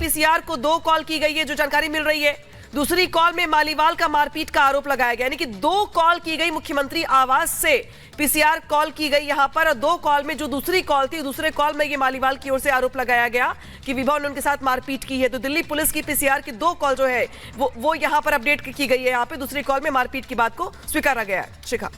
PCR को 2 call की गई है, जो जानकारी मिल रही है। दूसरी कॉल में मालीवाल का मारपीट का आरोप लगाया गया, यानी कि 2 कॉल की गई मुख्यमंत्री आवास से पीसीआर कॉल की गई यहां पर। और 2 कॉल में जो दूसरी कॉल थी, दूसरे कॉल में ये मालीवाल की ओर से आरोप लगाया गया कि विभव ने उनके साथ मारपीट की है। तो दिल्ली पुलिस की पीसीआर की 2 कॉल जो है वो यहां पर अपडेट की गई है। यहाँ पे दूसरी कॉल में मारपीट की बात को स्वीकारा गया है। शिखा,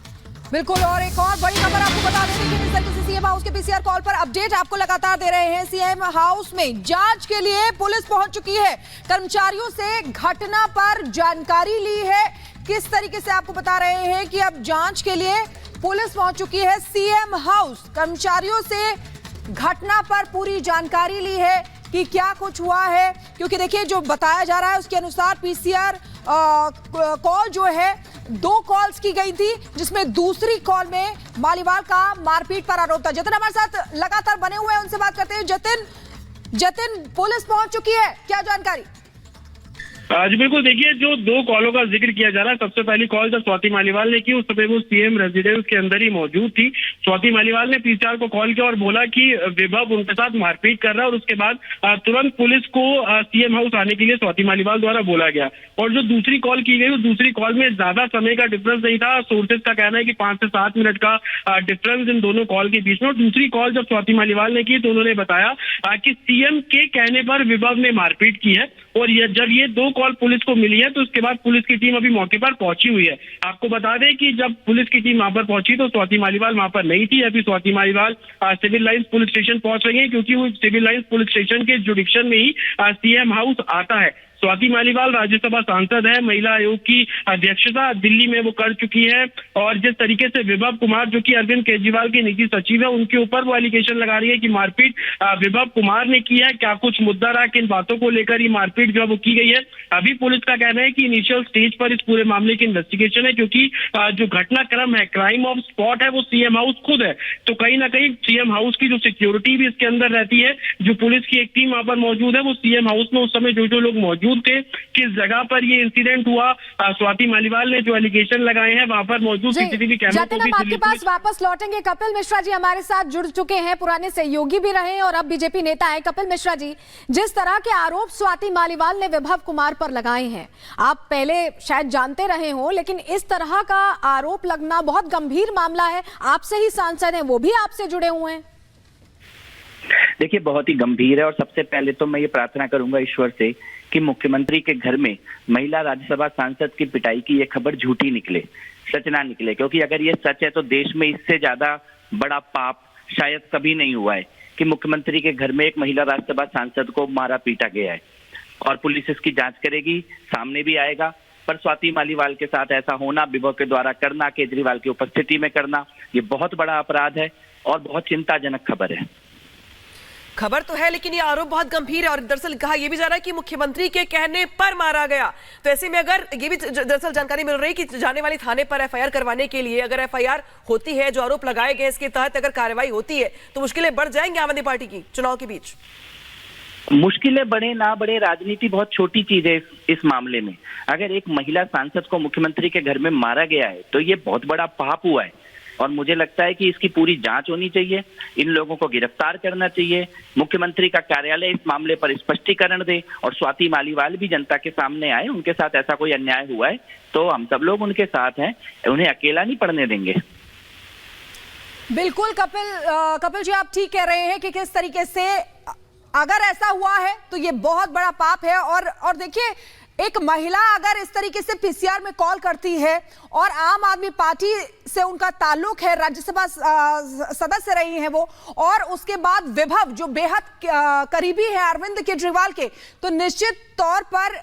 बिल्कुल। और एक और बड़ी खबर आपको बता दें कि इस तरीके से सीएम हाउस के पीसीआर कॉल पर अपडेट आपको लगातार दे रहे हैं। सीएम हाउस में जांच के लिए पुलिस पहुंच चुकी है, कर्मचारियों से घटना पर जानकारी ली है। किस तरीके से आपको बता रहे हैं कि अब जांच के लिए पुलिस पहुंच चुकी है। सीएम हाउस कर्मचारियों से घटना पर पूरी जानकारी ली है कि क्या कुछ हुआ है, क्योंकि देखिए जो बताया जा रहा है उसके अनुसार पीसीआर कॉल जो है 2 कॉल्स की गई थी, जिसमें दूसरी कॉल में मालीवाल का मारपीट पर आरोप था। जतिन हमारे साथ लगातार बने हुए हैं, उनसे बात करते हैं। जतिन, पुलिस पहुंच चुकी है, क्या जानकारी? जी बिल्कुल, देखिए जो 2 कॉलों का जिक्र किया जा रहा है। सबसे पहली कॉल जब स्वाति मालीवाल ने की, उस समय वो सीएम रेजिडेंस के अंदर ही मौजूद थी। स्वाति मालीवाल ने पीसीआर को कॉल किया और बोला कि विभव उनके साथ मारपीट कर रहा है, और उसके बाद तुरंत पुलिस को सीएम हाउस आने के लिए स्वाति मालीवाल द्वारा बोला गया। और जो दूसरी कॉल की गई, उस दूसरी कॉल में ज्यादा समय का डिफरेंस नहीं था। सोर्सेज का कहना है कि 5 से 7 मिनट का डिफरेंस इन दोनों कॉल के बीच में। और दूसरी कॉल जब स्वाति मालीवाल ने की तो उन्होंने बताया कि सीएम के कहने पर विभव ने मारपीट की है। और जब ये 2 कॉल पुलिस को मिली है तो उसके बाद पुलिस की टीम अभी मौके पर पहुंची हुई है। आपको बता दें कि जब पुलिस की टीम वहां पर पहुंची तो स्वाति मालीवाल वहां पर नहीं थी। अभी Swati Maliwal Civil Lines police station पहुंच रही है, क्योंकि वो सिविल लाइंस पुलिस स्टेशन के जुडिक्शन में ही सीएम हाउस आता है। स्वाति मालीवाल राज्यसभा सांसद है, महिला आयोग की अध्यक्षता दिल्ली में वो कर चुकी है। और जिस तरीके से विभव कुमार, जो कि अरविंद केजरीवाल के निजी सचिव है, उनके ऊपर वो एलिगेशन लगा रही है कि मारपीट विभव कुमार ने की है। क्या कुछ मुद्दा रहा, किन बातों को लेकर ये मारपीट जो है वो की गई है। अभी पुलिस का कहना है कि इनिशियल स्टेज पर इस पूरे मामले की इन्वेस्टिगेशन है, क्योंकि जो घटनाक्रम है, क्राइम ऑफ स्पॉट है, वो सीएम हाउस खुद है। तो कहीं ना कहीं सीएम हाउस की जो सिक्योरिटी भी इसके अंदर रहती है, जो पुलिस की एक टीम वहां पर मौजूद है, वो सीएम हाउस में उस समय जो लोग मौजूद थे, किस जगह पर ये इंसिडेंट हुआ, स्वाति मालीवाल ने जो एलिगेशन लगाए हैं वहां पर मौजूद सीसीटीवी कैमरे को भी आपके पास वापस लौटेंगे। कपिल मिश्रा जी हमारे साथ जुड़ चुके हैं, पुराने सहयोगी भी रहे हैं और अब बीजेपी नेता है। कपिल मिश्रा जी, जिस तरह के आरोप स्वाति मालीवाल ने विभव कुमार पर लगाए हैं, आप पहले शायद जानते रहे हो, लेकिन इस तरह का आरोप लगना बहुत गंभीर मामला है। आपसे ही सांसद हैं, वो भी आपसे जुड़े हुए हैं। देखिए, बहुत ही गंभीर है। और सबसे पहले तो मैं ये प्रार्थना करूंगा ईश्वर से कि मुख्यमंत्री के घर में महिला राज्यसभा सांसद की पिटाई की ये खबर झूठी निकले, सच ना निकले। क्योंकि अगर ये सच है तो देश में इससे ज्यादा बड़ा पाप शायद कभी नहीं हुआ है कि मुख्यमंत्री के घर में एक महिला राज्यसभा सांसद को मारा पीटा गया है। और पुलिस इसकी जांच करेगी, सामने भी आएगा। पर स्वाति मालीवाल के साथ ऐसा होना, विभव के द्वारा करना, केजरीवाल की उपस्थिति में करना, ये बहुत बड़ा अपराध है और बहुत चिंताजनक खबर है। खबर तो है, लेकिन ये आरोप बहुत गंभीर है। और दरअसल कहा यह भी जा रहा है कि मुख्यमंत्री के कहने पर मारा गया। तो ऐसे में अगर ये भी दरअसल जानकारी मिल रही है कि जाने वाली थाने पर एफआईआर करवाने के लिए, अगर एफआईआर होती है, जो आरोप लगाए गए इसके तहत अगर कार्रवाई होती है, तो मुश्किलें बढ़ जाएंगी आम आदमी पार्टी की चुनाव के बीच। मुश्किलें बढ़े ना बढ़े, राजनीति बहुत छोटी चीज है इस मामले में। अगर एक महिला सांसद को मुख्यमंत्री के घर में मारा गया है तो ये बहुत बड़ा पाप हुआ है। और मुझे लगता है कि इसकी पूरी जांच होनी चाहिए, इन लोगों को गिरफ्तार करना चाहिए। मुख्यमंत्री का कार्यालय इस मामले पर स्पष्टीकरण दे और स्वाति मालीवाल भी जनता के सामने आए। उनके साथ ऐसा कोई अन्याय हुआ है तो हम सब लोग उनके साथ हैं, उन्हें अकेला नहीं पड़ने देंगे। बिल्कुल कपिल जी, आप ठीक कह रहे हैं कि किस तरीके से अगर ऐसा हुआ है तो ये बहुत बड़ा पाप है। और देखिए, एक महिला अगर इस तरीके से पीसीआर में कॉल करती है और आम आदमी पार्टी से उनका ताल्लुक है, राज्यसभा सदस्य रही हैं वो, और उसके बाद विभव जो बेहद करीबी है अरविंद केजरीवाल के, तो निश्चित तौर पर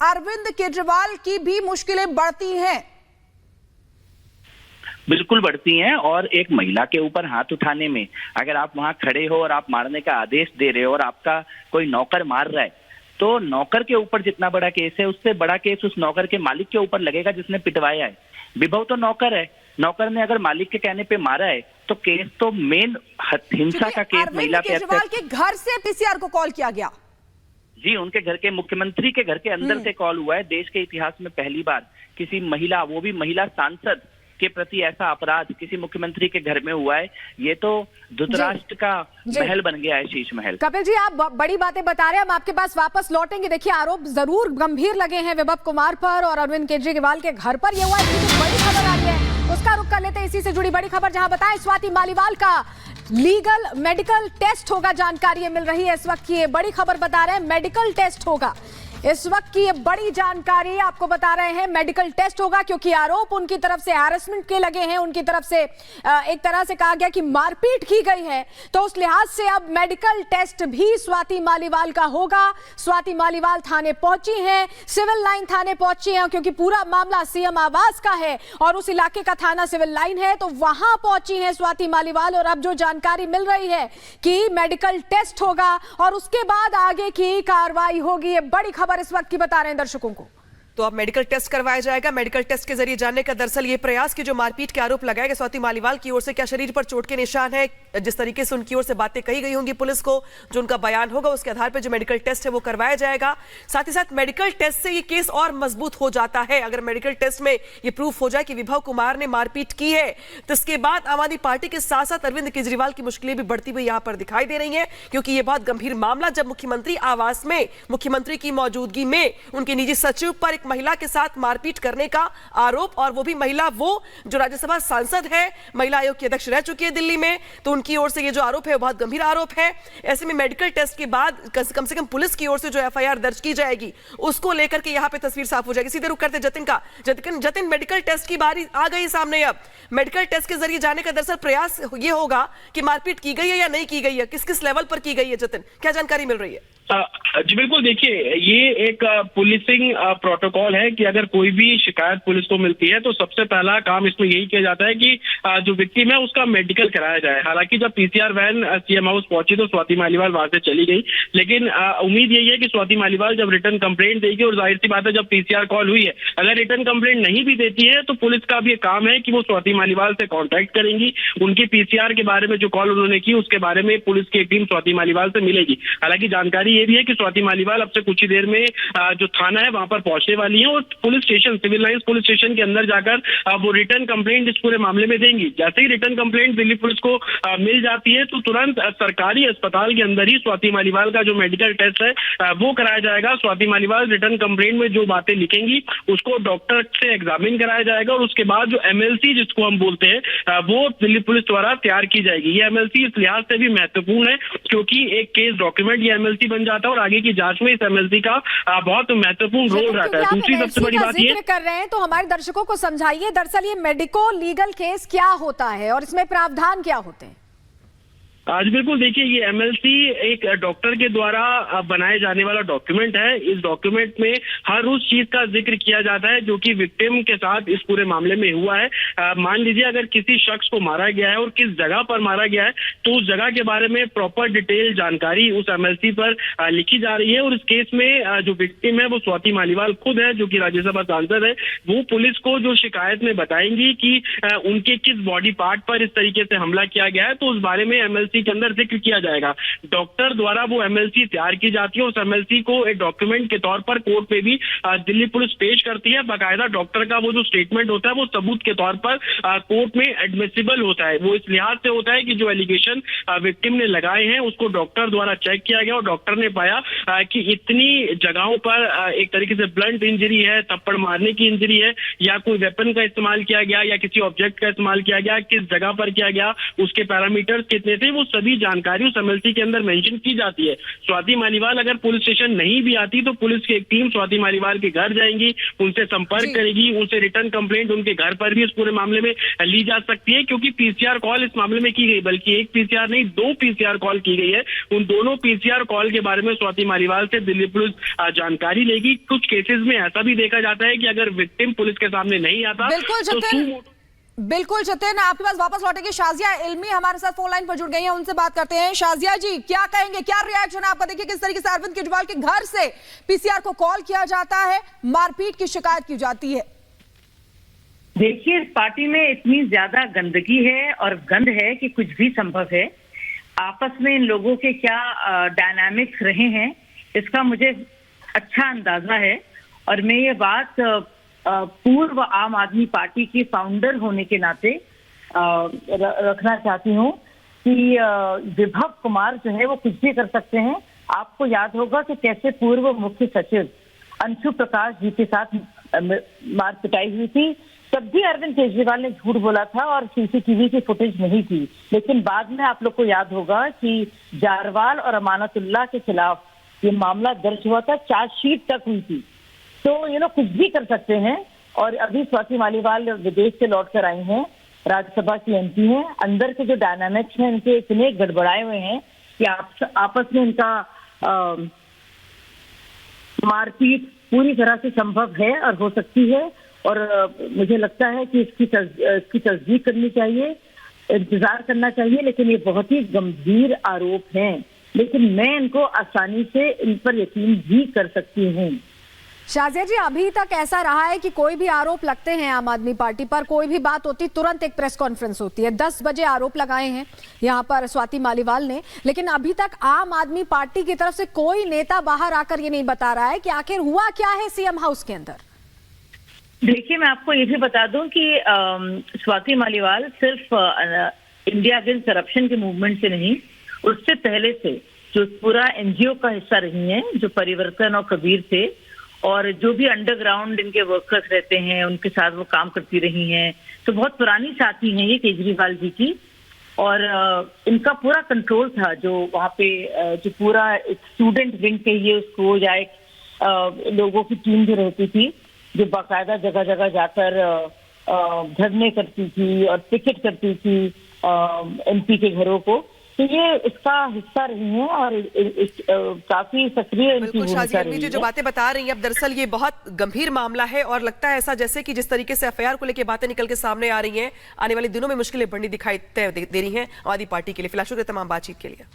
अरविंद केजरीवाल की भी मुश्किलें बढ़ती हैं। बिल्कुल बढ़ती हैं। और एक महिला के ऊपर हाथ उठाने में, अगर आप वहां खड़े हो और आप मारने का आदेश दे रहे हो और आपका कोई नौकर मार रहा है, तो नौकर के ऊपर जितना बड़ा केस है उससे बड़ा केस उस नौकर के मालिक के ऊपर लगेगा जिसने पिटवाया है। विभव तो नौकर है, नौकर ने अगर मालिक के कहने पे मारा है तो केस तो मेन हिंसा का केस महिला पे। केजरीवाल के घर से पीसीआर को कॉल किया गया जी, उनके घर के, मुख्यमंत्री के घर के अंदर से कॉल हुआ है। देश के इतिहास में पहली बार किसी महिला, वो भी महिला सांसद, के प्रति ऐसा अपराध किसी मुख्यमंत्री के घर में हुआ है, ये तो धृतराष्ट्र का महल बन गया है, शीश महल। कपिल जी, आप बड़ी बातें बता रहे हैं, हम आपके पास वापस लौटेंगे। देखिए, आरोप जरूर गंभीर लगे हैं विभव कुमार पर और अरविंद केजरीवाल के घर पर। ये हुआ है, बड़ी खबर आ रही है, उसका रुख कर लेते हैं। इसी से जुड़ी बड़ी खबर, जहां बताएं स्वाति मालीवाल का लीगल मेडिकल टेस्ट होगा। जानकारी ये मिल रही है इस वक्त की, ये बड़ी खबर बता रहे हैं, मेडिकल टेस्ट होगा। इस वक्त की ये बड़ी जानकारी आपको बता रहे हैं, मेडिकल टेस्ट होगा, क्योंकि आरोप उनकी तरफ से हैरेसमेंट के लगे हैं। उनकी तरफ से एक तरह से कहा गया कि मारपीट की गई है, तो उस लिहाज से अब मेडिकल टेस्ट भी स्वाति मालीवाल का होगा। स्वाति मालीवाल थाने पहुंची हैं, सिविल लाइन थाने पहुंची हैं, क्योंकि पूरा मामला सीएम आवास का है और उस इलाके का थाना सिविल लाइन है, तो वहां पहुंची हैं स्वाति मालीवाल। और अब जो जानकारी मिल रही है कि मेडिकल टेस्ट होगा और उसके बाद आगे की कार्रवाई होगी। ये बड़ी खबर इस वक्त की बता रहे हैं दर्शकों को। तो अब मेडिकल टेस्ट करवाया जाएगा। मेडिकल टेस्ट के जरिए जानने का दरअसल ये प्रयास कि जो मारपीट के आरोप लगाए गए स्वाति मालीवाल की ओर से, क्या शरीर पर चोट के निशान है, जिस तरीके से उनकी ओर से बातें कही गई होंगी पुलिस को, जो उनका बयान होगा उसके आधार पर जो मेडिकल टेस्ट है वो करवाया जाएगा। साथ ही साथ मेडिकल टेस्ट से ये केस और मजबूत हो जाता है। अगर मेडिकल टेस्ट में ये प्रूफ हो जाए कि विभव कुमार ने मारपीट की है, तो इसके बाद आम आदमी पार्टी के साथ साथ अरविंद केजरीवाल की मुश्किलें भी बढ़ती हुई यहां पर दिखाई दे रही हैं, क्योंकि ये बहुत गंभीर मामला जब मुख्यमंत्री आवास में मुख्यमंत्री की मौजूदगी में उनके निजी सचिव पर एक महिला के साथ मारपीट करने का आरोप, और वो भी महिला वो जो राज्यसभा सांसद है, महिला आयोग की अध्यक्ष रह चुकी है दिल्ली में, तो उनकी ओर से ये जो आरोप है वो बहुत गंभीर आरोप है। ऐसे में मेडिकल टेस्ट के बाद कम से कम पुलिस की ओर से जो एफआईआर दर्ज की जाएगी उसको लेकर के यहाँ पे तस्वीर साफ हो जाएगी। सीधे रुक करते जतिन का। जतिन, मेडिकल टेस्ट की बारी आ गई सामने। अब मेडिकल टेस्ट के जरिए जाने का दरअसल प्रयास ये होगा कि मारपीट की गई है या नहीं की गई है, किस किस लेवल पर की गई है। जतिन, क्या जानकारी मिल रही है? जी बिल्कुल, देखिए ये एक पुलिसिंग प्रोटोकॉल है कि अगर कोई भी शिकायत पुलिस को मिलती है तो सबसे पहला काम इसमें यही किया जाता है कि जो विक्टिम है उसका मेडिकल कराया जाए। हालांकि जब पीसीआर वैन सीएम हाउस पहुंची तो स्वाति मालीवाल वहां से चली गई, लेकिन उम्मीद यही है कि स्वाति मालीवाल जब रिटर्न कंप्लेंट देगी, और जाहिर सी बात है जब पीसीआर कॉल हुई है, अगर रिटर्न कंप्लेंट नहीं भी देती है तो पुलिस का भी एक काम है कि वो स्वाति मालीवाल से कॉन्टैक्ट करेंगी, उनकी पीसीआर के बारे में जो कॉल उन्होंने की उसके बारे में पुलिस की एक टीम स्वाति मालीवाल से मिलेगी। हालांकि जानकारी ये भी है कि स्वाति मालीवाल अब से कुछ ही देर में जो थाना है वहां पर पहुंचने वाली है और police station, Civil Lines police station के अंदर जाकर वो रिटर्न कंप्लेंट इस पूरे मामले में देंगी। जैसे ही रिटर्न कंप्लेंट दिल्ली पुलिस को मिल जाती है तो तुरंत सरकारी अस्पताल के अंदर ही स्वाति मालीवाल का जो मेडिकल टेस्ट है वो कराया जाएगा। स्वाति मालीवाल रिटर्न कंप्लेंट में जो बातें लिखेंगी उसको डॉक्टर से एग्जामिन कराया जाएगा और उसके बाद जो एमएलसी जिसको हम बोलते हैं वो दिल्ली पुलिस द्वारा तैयार की जाएगी। ये एमएलसी इस लिहाज से भी महत्वपूर्ण है क्योंकि एक केस डॉक्यूमेंट ये एमएलसी बन जाता है और आगे की जांच में इस एमएलसी का बहुत महत्वपूर्ण रोल रहता है। दूसरी सबसे बड़ी बात ये कर रहे हैं तो हमारे दर्शकों को समझाइए, दरअसल ये मेडिको लीगल केस क्या होता है और इसमें प्रावधान क्या होते हैं? आज बिल्कुल, देखिए ये एमएलसी एक डॉक्टर के द्वारा बनाए जाने वाला डॉक्यूमेंट है। इस डॉक्यूमेंट में हर उस चीज का जिक्र किया जाता है जो कि विक्टिम के साथ इस पूरे मामले में हुआ है। मान लीजिए अगर किसी शख्स को मारा गया है और किस जगह पर मारा गया है तो उस जगह के बारे में प्रॉपर डिटेल जानकारी उस एमएलसी पर लिखी जा रही है। और इस केस में जो विक्टिम है वो स्वाति मालीवाल खुद है, जो कि राज्यसभा सांसद है। वो पुलिस को जो शिकायत में बताएंगी कि उनके किस बॉडी पार्ट पर इस तरीके से हमला किया गया है, तो उस बारे में एमएलसी के अंदर जिक्र किया जाएगा। डॉक्टर द्वारा वो एमएलसी तैयार की जाती है। उस एमएलसी को एक डॉक्यूमेंट के तौर पर कोर्ट में भी दिल्ली पुलिस पेश करती है। बाकायदा डॉक्टर का वो जो स्टेटमेंट होता है वो सबूत के तौर पर कोर्ट में एडमिसिबल होता है। वो इस लिहाज से होता है कि जो एलिगेशन विक्टिम ने लगाए हैं उसको डॉक्टर द्वारा चेक किया गया और डॉक्टर ने पाया कि इतनी जगहों पर एक तरीके से ब्लंट इंजरी है, थप्पड़ मारने की इंजरी है, या कोई वेपन का इस्तेमाल किया गया या किसी ऑब्जेक्ट का इस्तेमाल किया गया, किस जगह पर किया गया, उसके पैरामीटर्स कितने थे, वो सभी जानकारी उस एमएलसी के अंदर मेंशन की जाती है। स्वाति मालीवाल अगर पुलिस स्टेशन नहीं भी आती तो पुलिस की एक टीम स्वाति मालीवाल के घर जाएंगी, उनसे संपर्क करेगी, उनसे रिटर्न कंप्लेंट उनके घर पर भी इस पूरे मामले में ली जा सकती है। क्योंकि पीसीआर कॉल इस मामले में की गई, बल्कि एक पीसीआर नहीं 2 पीसीआर कॉल की गई है। उन दोनों पीसीआर कॉल के बारे में स्वाति मालीवाल से दिल्ली पुलिस जानकारी लेगी। कुछ केसेस में ऐसा भी देखा जाता है कि अगर विक्टिम पुलिस के सामने नहीं आता बिल्कुल जतिन, आपके पास वापस लौटेंगे। शाजिया इल्मी हमारे साथ फोन लाइन पर जुड़ गई हैं, उनसे बात करते हैं। शाजिया जी, क्या कहेंगे, क्या रिएक्शन है आपका? देखिए किस तरीके से अरविंद केजरीवाल के घर से पीसीआर को कॉल किया जाता है, मारपीट की शिकायत की जाती है। देखिए इस पार्टी में इतनी ज्यादा गंदगी है और गंद है कि कुछ भी संभव है। आपस में इन लोगों के क्या डायनामिक्स रहे हैं इसका मुझे अच्छा अंदाजा है। और मैं ये बात पूर्व आम आदमी पार्टी के फाउंडर होने के नाते रखना चाहती हूँ कि विभव कुमार जो है वो कुछ भी कर सकते हैं। आपको याद होगा कि कैसे पूर्व मुख्य सचिव अंशु प्रकाश जी के साथ मार पिटाई हुई थी, तब भी अरविंद केजरीवाल ने झूठ बोला था और सीसीटीवी की फुटेज नहीं थी। लेकिन बाद में आप लोग को याद होगा कि जारवाल और अमानतुल्लाह के खिलाफ ये मामला दर्ज हुआ था, चार्जशीट तक हुई थी। तो कुछ भी कर सकते हैं। और अभी स्वाति मालीवाल विदेश से लौट कर आई हैं, राज्यसभा की एमपी हैं। अंदर के जो डायनामिक्स हैं इनके इतने गड़बड़ाए हुए हैं कि आपस में इनका मारपीट पूरी तरह से संभव है और हो सकती है। और मुझे लगता है कि इसकी तस्दीक करनी चाहिए, इंतजार करना चाहिए। लेकिन ये बहुत ही गंभीर आरोप हैं, लेकिन मैं इनको आसानी से इन पर यकीन भी कर सकती हूँ। शाजिया जी, अभी तक ऐसा रहा है कि कोई भी आरोप लगते हैं आम आदमी पार्टी पर, कोई भी बात होती तुरंत एक प्रेस कॉन्फ्रेंस होती है। 10 बजे आरोप लगाए हैं यहाँ पर स्वाति मालीवाल ने, लेकिन अभी तक आम आदमी पार्टी की तरफ से कोई नेता बाहर आकर ये नहीं बता रहा है कि आखिर हुआ क्या है सीएम हाउस के अंदर। देखिए, मैं आपको ये भी बता दूं कि स्वाति मालीवाल सिर्फ इंडिया अगेंस्ट करप्शन के मूवमेंट से नहीं, उससे पहले से जो पूरा एनजीओ का हिस्सा रही हैं, जो परिवर्तन और कबीर थे, और जो भी अंडरग्राउंड इनके वर्कर्स रहते हैं उनके साथ वो काम करती रही हैं। तो बहुत पुरानी साथी हैं ये केजरीवाल जी की। और इनका पूरा कंट्रोल था जो वहाँ पे जो पूरा एक स्टूडेंट विंग कहिए उसको, या एक लोगों की टीम जो रहती थी जो बाकायदा जगह जगह जाकर धरने करती थी और पिकेट करती थी एमपी के घरों को। तो ये इसका हिस्सा रही है और काफी सक्रिय इनकी भूमिका रही है। जो बातें बता रही हैं, अब दरअसल ये बहुत गंभीर मामला है और लगता है ऐसा जैसे कि जिस तरीके से एफआईआर को लेकर बातें निकल के सामने आ रही हैं, आने वाले दिनों में मुश्किलें बढ़नी दिखाई दे रही हैं आम आदमी पार्टी के लिए। फिलहाल शुक्रिया तमाम बातचीत के लिए।